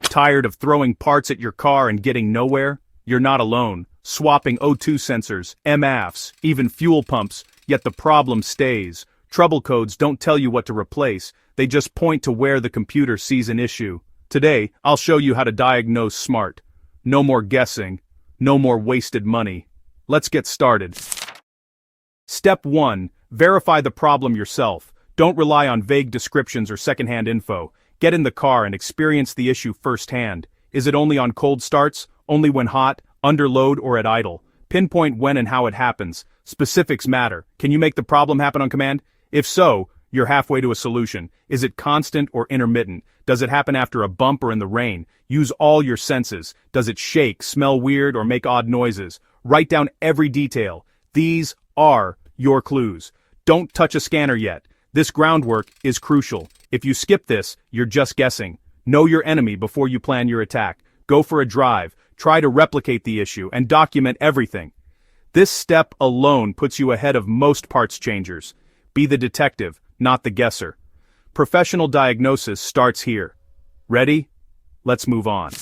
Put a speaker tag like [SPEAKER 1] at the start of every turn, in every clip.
[SPEAKER 1] Tired of throwing parts at your car and getting nowhere? You're not alone. Swapping O2 sensors, MAFs, even fuel pumps, yet the problem stays. Trouble codes don't tell you what to replace, they just point to where the computer sees an issue. Today, I'll show you how to diagnose smart. No more guessing. No more wasted money. Let's get started. Step 1. Verify the problem yourself. Don't rely on vague descriptions or secondhand info. Get in the car and experience the issue firsthand. Is it only on cold starts? Only when hot? Under load or at idle? Pinpoint when and how it happens. Specifics matter. Can you make the problem happen on command? If so, you're halfway to a solution. Is it constant or intermittent? Does it happen after a bump or in the rain? Use all your senses. Does it shake, smell weird, or make odd noises? Write down every detail. These are your clues. Don't touch a scanner yet. This groundwork is crucial. If you skip this, you're just guessing. Know your enemy before you plan your attack. Go for a drive. Try to replicate the issue and document everything. This step alone puts you ahead of most parts changers. Be the detective, not the guesser. Professional diagnosis starts here. Ready? Let's move on.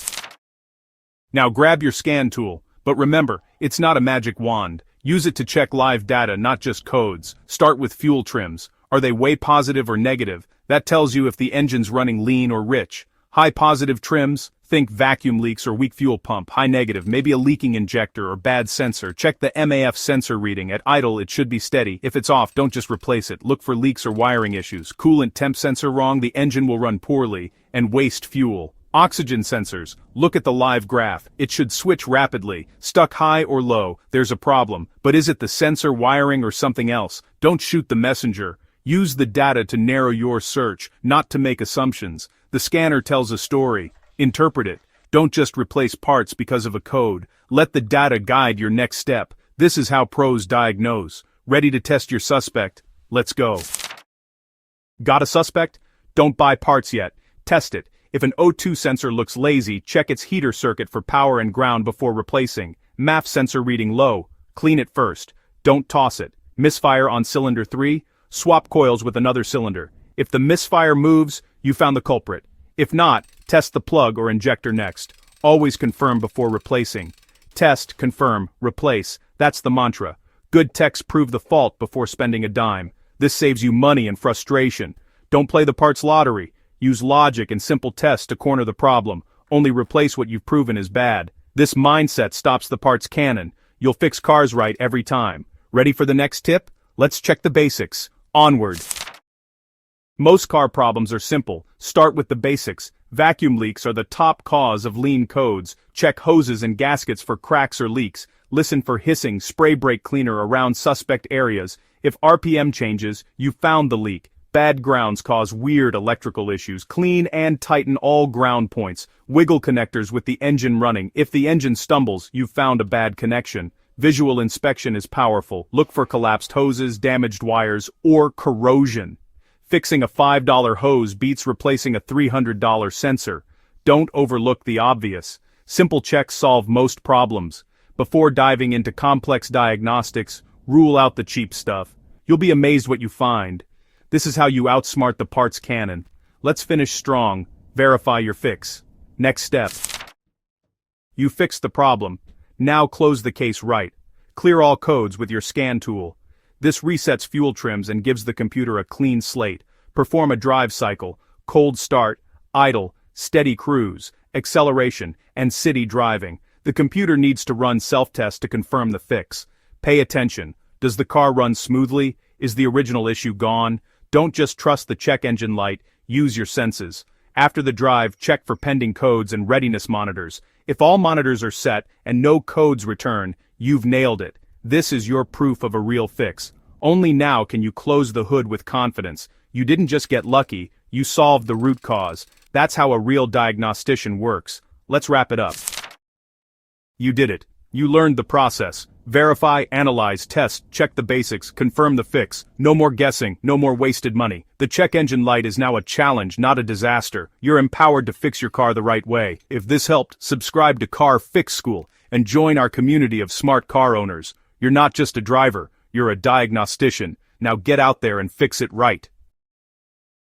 [SPEAKER 1] Now grab your scan tool, but remember, it's not a magic wand. Use it to check live data, not just codes. Start with fuel trims. Are they way positive or negative? That tells you if the engine's running lean or rich. High positive trims, think vacuum leaks or weak fuel pump. High negative, maybe a leaking injector or bad sensor. Check the MAF sensor reading. At idle, it should be steady. If it's off, don't just replace it. Look for leaks or wiring issues. Coolant temp sensor wrong, the engine will run poorly and waste fuel. Oxygen sensors. Look at the live graph. It should switch rapidly. Stuck high or low, there's a problem. But is it the sensor, wiring, or something else? Don't shoot the messenger. Use the data to narrow your search, not to make assumptions. The scanner tells a story. Interpret it. Don't just replace parts because of a code. Let the data guide your next step. This is how pros diagnose. Ready to test your suspect? Let's go. Got a suspect? Don't buy parts yet. Test it. If an O2 sensor looks lazy, check its heater circuit for power and ground before replacing. MAF sensor reading low. Clean it first. Don't toss it. Misfire on cylinder 3? Swap coils with another cylinder. If the misfire moves, you found the culprit. If not, test the plug or injector next. Always confirm before replacing. Test, confirm, replace. That's the mantra. Good techs prove the fault before spending a dime. This saves you money and frustration. Don't play the parts lottery. Use logic and simple tests to corner the problem. Only replace what you've proven is bad. This mindset stops the parts cannon. You'll fix cars right every time. Ready for the next tip? Let's check the basics. Onward. Most car problems are simple. Start with the basics. Vacuum leaks are the top cause of lean codes. Check hoses and gaskets for cracks or leaks. Listen for hissing, spray brake cleaner around suspect areas. If RPM changes, you found the leak. Bad grounds cause weird electrical issues. Clean and tighten all ground points. Wiggle connectors with the engine running. If the engine stumbles, you've found a bad connection. Visual inspection is powerful. Look for collapsed hoses, damaged wires, or corrosion. Fixing a $5 hose beats replacing a $300 sensor. Don't overlook the obvious. Simple checks solve most problems. Before diving into complex diagnostics, rule out the cheap stuff. You'll be amazed what you find. This is how you outsmart the parts cannon. Let's finish strong. Verify your fix. Next step. You fixed the problem. Now close the case right. Clear all codes with your scan tool. This resets fuel trims and gives the computer a clean slate. Perform a drive cycle, cold start, idle, steady cruise, acceleration, and city driving. The computer needs to run self-test to confirm the fix. Pay attention. Does the car run smoothly? Is the original issue gone? Don't just trust the check engine light, use your senses. After the drive, check for pending codes and readiness monitors. If all monitors are set and no codes return, you've nailed it. This is your proof of a real fix. Only now can you close the hood with confidence. You didn't just get lucky, you solved the root cause. That's how a real diagnostician works. Let's wrap it up. You did it. You learned the process. Verify, analyze, test, check the basics, confirm the fix. No more guessing, no more wasted money. The check engine light is now a challenge, not a disaster. You're empowered to fix your car the right way. If this helped, subscribe to Car Fix School and join our community of smart car owners. You're not just a driver, you're a diagnostician. Now get out there and fix it right.